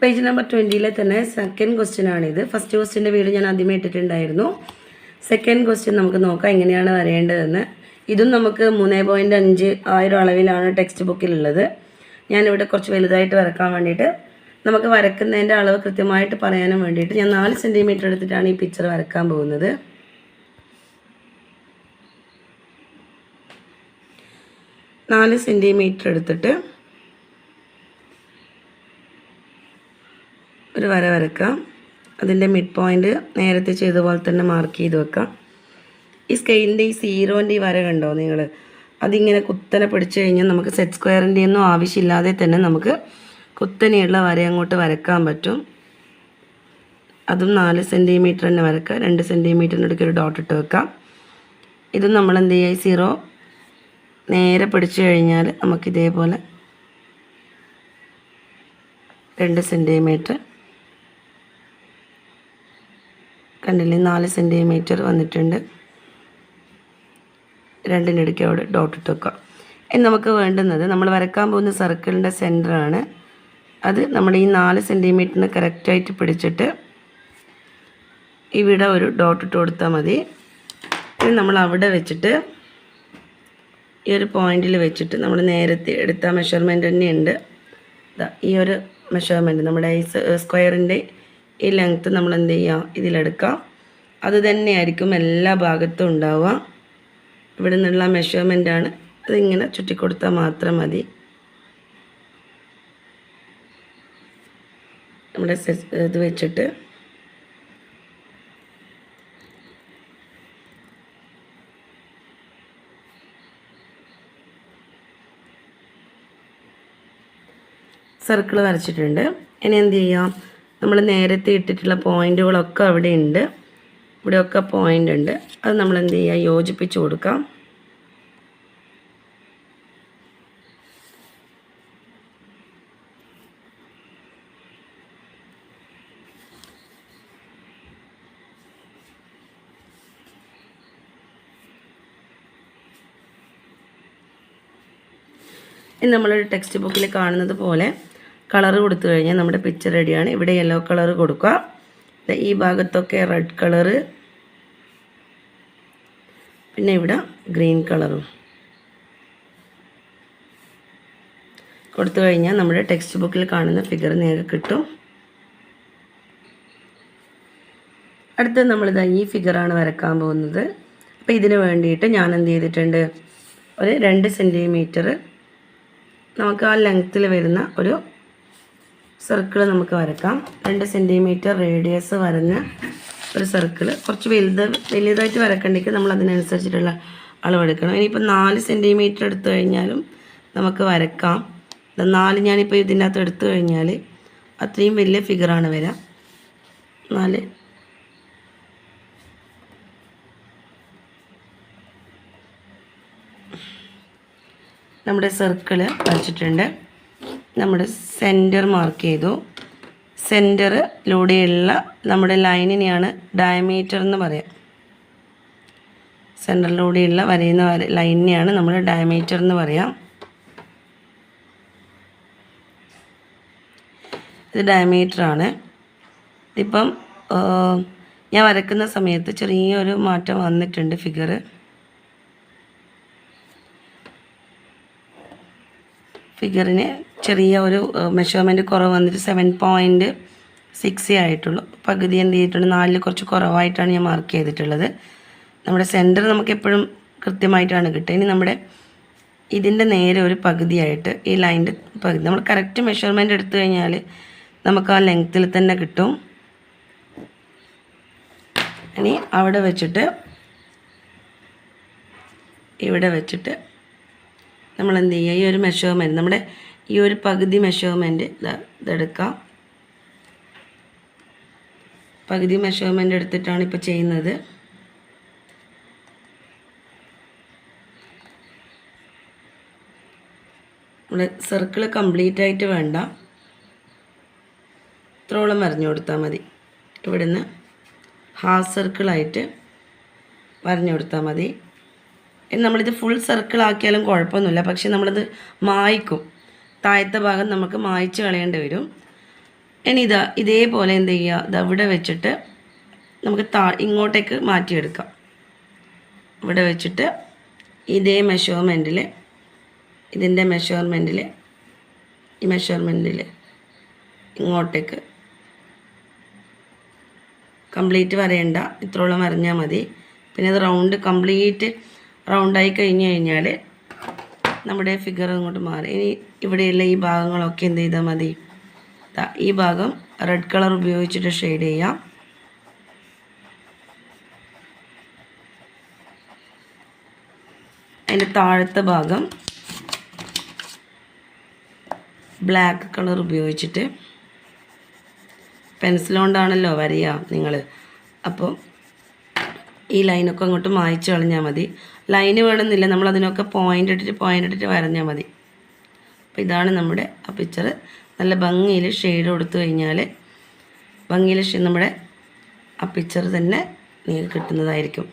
Page number 20 തന്നെ second question ആണിത്. First ക്വസ്റ്റ്യൻ്റെ video ഞാൻ ആദ്യമേ ഇട്ടിട്ടുണ്ടായിരുന്നു. സെക്കൻഡ് ക്വസ്റ്റ്യൻ നമുക്ക് നോക്കാം എങ്ങനെയാണ് വരേണ്ടതെന്ന്. ഇതും നമുക്ക് 3.5 ആയിരം അളവിലാണ് ടെക്സ്റ്റ് ബുക്കിലുള്ളത്. ഞാനിവിടെ കുറച്ച് വലുതായിട്ട് വരക്കാൻ വേണ്ടിയിട്ട് നമുക്ക് വരക്കുന്നതിൻ്റെ അളവ് കൃത്യമായിട്ട് പറയാനും വേണ്ടിയിട്ട് ഞാൻ 4 സെൻറ്റിമീറ്റർ എടുത്തിട്ടാണ് ഈ പിക്ചർ വരക്കാൻ പോകുന്നത്. നാല് സെൻറ്റിമീറ്റർ എടുത്തിട്ട് ഒരു വര വരക്കാം. അതിൻ്റെ മിഡ് പോയിൻ്റ് നേരത്തെ ചെയ്ത പോലെ തന്നെ മാർക്ക് ചെയ്ത് വെക്കാം. ഈ സ്കെയിലിൻ്റെ ഈ സീറോൻ്റെ ഈ വര കണ്ടോ നിങ്ങൾ? അതിങ്ങനെ കുത്തനെ പിടിച്ചു കഴിഞ്ഞാൽ നമുക്ക് സെറ്റ് സ്ക്വയറിൻ്റെ ഒന്നും ആവശ്യമില്ലാതെ തന്നെ നമുക്ക് കുത്തനെയുള്ള വര അങ്ങോട്ട് വരക്കാൻ പറ്റും. അതും 4 സെൻറ്റിമീറ്റർ തന്നെ വരക്കുക. 2 സെൻറ്റിമീറ്ററിന് ഇടയ്ക്ക് ഒരു ഡോട്ട് ഇട്ട് വെക്കാം. ഇതും നമ്മൾ എന്ത് ചെയ്യുക, ഈ സീറോ നേരെ പിടിച്ചു കഴിഞ്ഞാൽ നമുക്കിതേപോലെ 2 സെൻറ്റിമീറ്റർ കണ്ടില്ലേ, 4 സെൻറ്റിമീറ്റർ വന്നിട്ടുണ്ട്. 2ൻ്റെ ഇടയ്ക്ക് അവിടെ ഡോട്ട് ഇട്ട് വെക്കുക. ഇനി നമുക്ക് വേണ്ടുന്നത് നമ്മൾ വരക്കാൻ പോകുന്ന സർക്കിളിൻ്റെ സെൻറ്ററാണ്. അത് നമ്മൾ ഈ 4 സെൻറ്റിമീറ്ററിന് കറക്റ്റായിട്ട് പിടിച്ചിട്ട് ഇവിടെ ഒരു ഡോട്ട് ഇട്ട് കൊടുത്താൽ മതി. ഇനി നമ്മൾ അവിടെ വെച്ചിട്ട് ഈ ഒരു പോയിന്റിൽ വെച്ചിട്ട് നമ്മൾ നേരത്തെ എടുത്ത മെഷർമെൻറ്റ് തന്നെയുണ്ട്. ഈ ഒരു മെഷർമെൻറ്റ് നമ്മുടെ ഈ സ്ക്വയറിൻ്റെ ഈ ലെങ്ത്ത് നമ്മൾ എന്ത് ചെയ്യുക, ഇതിലെടുക്കാം. അത് തന്നെയായിരിക്കും എല്ലാ ഭാഗത്തും ഉണ്ടാവുക. ഇവിടെ നിന്നുള്ള മെഷർമെൻറ്റാണ്. അതിങ്ങനെ ചുറ്റിക്കൊടുത്താൽ മാത്രം മതി. നമ്മുടെ ഇത് വെച്ചിട്ട് സർക്കിൾ വരച്ചിട്ടുണ്ട്. ഇനി എന്ത് ചെയ്യാം, നമ്മൾ നേരത്തെ ഇട്ടിട്ടുള്ള പോയിൻറ്റുകളൊക്കെ അവിടെ ഉണ്ട്. ഇവിടെയൊക്കെ പോയിൻ്റ് ഉണ്ട്. അത് നമ്മൾ എന്ത് ചെയ്യുക, യോജിപ്പിച്ച് കൊടുക്കാം. ഇനി നമ്മളൊരു ടെക്സ്റ്റ് ബുക്കിൽ കാണുന്നത് പോലെ കളർ കൊടുത്തു കഴിഞ്ഞാൽ നമ്മുടെ പിക്ചർ റെഡിയാണ്. ഇവിടെ യെല്ലോ കളർ കൊടുക്കുക. ഈ ഭാഗത്തൊക്കെ റെഡ് കളറ്, പിന്നെ ഇവിടെ ഗ്രീൻ കളറും കൊടുത്തു കഴിഞ്ഞാൽ നമ്മുടെ ടെക്സ്റ്റ് ബുക്കിൽ കാണുന്ന ഫിഗർ നിങ്ങൾക്ക് കിട്ടും. അടുത്തത് നമ്മളിതാ ഈ ഫിഗറാണ് വരക്കാൻ പോകുന്നത്. അപ്പോൾ ഇതിന് വേണ്ടിയിട്ട് ഞാൻ എന്ത് ചെയ്തിട്ടുണ്ട്, ഒരു 2 സെൻറ്റിമീറ്റർ നമുക്ക് ആ ലെങ്ത്തിൽ വരുന്ന ഒരു സർക്കിൾ നമുക്ക് വരക്കാം. 2 സെൻറ്റിമീറ്റർ റേഡിയസ് വരഞ്ഞ ഒരു സർക്കിൾ. കുറച്ച് വലുതായിട്ട് വരക്കണ്ടെങ്കിൽ നമ്മൾ അതിനനുസരിച്ചിട്ടുള്ള അളവെടുക്കണം. ഇനിയിപ്പോൾ 4 സെൻറ്റിമീറ്റർ എടുത്തു കഴിഞ്ഞാലും നമുക്ക് വരക്കാം. 4 ഞാനിപ്പോൾ ഇതിൻ്റെ അകത്ത് എടുത്തു കഴിഞ്ഞാൽ അത്രയും വലിയ ഫിഗറാണ് വരിക. 4 നമ്മുടെ സർക്കിൾ വരച്ചിട്ടുണ്ട്. നമ്മുടെ സെൻറ്റർ മാർക്ക് ചെയ്തു. സെൻറ്ററിലൂടെയുള്ള നമ്മുടെ ലൈനിനെയാണ് ഡയമീറ്റർ എന്ന് പറയാം. സെൻറ്ററിലൂടെയുള്ള വരയുന്ന ലൈനിനെയാണ് നമ്മൾ ഡയമീറ്റർ എന്ന് പറയാം. ഇത് ഡയമീറ്ററാണ്. ഇതിപ്പം ഞാൻ വരക്കുന്ന സമയത്ത് ചെറിയൊരു മാറ്റം വന്നിട്ടുണ്ട് ഫിഗർ. ഫിഗറിന് ചെറിയ ഒരു മെഷർമെൻറ്റ് കുറവ് വന്നിട്ട് 7.6 ആയിട്ടുള്ളൂ. പകുതി എന്ത് ചെയ്തിട്ടുണ്ട്, 4 കുറച്ച് കുറവായിട്ടാണ് ഞാൻ മാർക്ക് ചെയ്തിട്ടുള്ളത്. നമ്മുടെ സെൻറ്റർ നമുക്ക് എപ്പോഴും കൃത്യമായിട്ടാണ് കിട്ടുക. ഇനി നമ്മുടെ ഇതിൻ്റെ നേരെ ഒരു പകുതിയായിട്ട് ഈ ലൈൻ്റെ പകുതി നമ്മൾ കറക്റ്റ് മെഷർമെൻറ്റ് എടുത്തു കഴിഞ്ഞാൽ നമുക്ക് ആ ലെങ്ത്തിൽ തന്നെ കിട്ടും. ഇനി അവിടെ വെച്ചിട്ട് ഇവിടെ വെച്ചിട്ട് നമ്മൾ എന്ത് ചെയ്യുക, ഈ ഒരു മെഷർമെൻറ്റ് നമ്മുടെ ഈ ഒരു പകുതി മെഷർമെൻറ്റ് ഇതെടുക്കാം. പകുതി മെഷർമെൻറ്റ് എടുത്തിട്ടാണ് ഇപ്പോൾ ചെയ്യുന്നത്. നമ്മുടെ സർക്കിൾ കംപ്ലീറ്റ് ആയിട്ട് വേണ്ട, ഇത്രോളം വരഞ്ഞു കൊടുത്താൽ മതി. ഇവിടുന്ന് ഹാഫ് സർക്കിളായിട്ട് വരഞ്ഞു കൊടുത്താൽ മതി. നമ്മളിത് ഫുൾ സർക്കിൾ ആക്കിയാലും കുഴപ്പമൊന്നുമില്ല, പക്ഷെ നമ്മളത് മായ്ക്കും. താഴത്തെ ഭാഗം നമുക്ക് മായ്ച്ച് കളയേണ്ടി വരും. ഇനി ഇതേപോലെ എന്ത് ചെയ്യുക, ഇവിടെ വെച്ചിട്ട് നമുക്ക് ഇങ്ങോട്ടേക്ക് മാറ്റിയെടുക്കാം. ഇവിടെ വെച്ചിട്ട് ഇതേ മെഷർമെൻറ്റിൽ, ഇതിൻ്റെ മെഷർമെൻറ്റിൽ, ഈ മെഷർമെൻറ്റിൽ ഇങ്ങോട്ടേക്ക് കംപ്ലീറ്റ് വരയണ്ട, ഇത്രോളം വരഞ്ഞാൽ മതി. പിന്നെ അത് കംപ്ലീറ്റ് റൗണ്ടായി കഴിഞ്ഞാൽ നമ്മുടെ ഫിഗർ ഇങ്ങോട്ട് മാറി. ഇനി ഇവിടെയുള്ള ഈ ഭാഗങ്ങളൊക്കെ എന്ത് ചെയ്താൽ മതി, ഈ ഭാഗം റെഡ് കളർ ഉപയോഗിച്ചിട്ട് ഷെയ്ഡ് ചെയ്യാം. അതിൻ്റെ താഴത്തെ ഭാഗം ബ്ലാക്ക് കളർ ഉപയോഗിച്ചിട്ട്, പെൻസിൽ കൊണ്ടാണല്ലോ വരയുക നിങ്ങൾ, അപ്പോൾ ഈ ലൈനൊക്കെ അങ്ങോട്ട് മായ്ച്ച് കളഞ്ഞാൽ മതി. ലൈന് വേണമെന്നില്ല, നമ്മളതിനൊക്കെ പോയിൻ്റ് ഇട്ടിട്ട് വരഞ്ഞാൽ മതി. അപ്പോൾ ഇതാണ് നമ്മുടെ ആ പിക്ചർ. നല്ല ഭംഗിയിൽ ഷെയ്ഡ് കൊടുത്തു കഴിഞ്ഞാൽ ഭംഗിയിൽ നമ്മുടെ ആ പിക്ചർ തന്നെ നിങ്ങൾക്ക് കിട്ടുന്നതായിരിക്കും.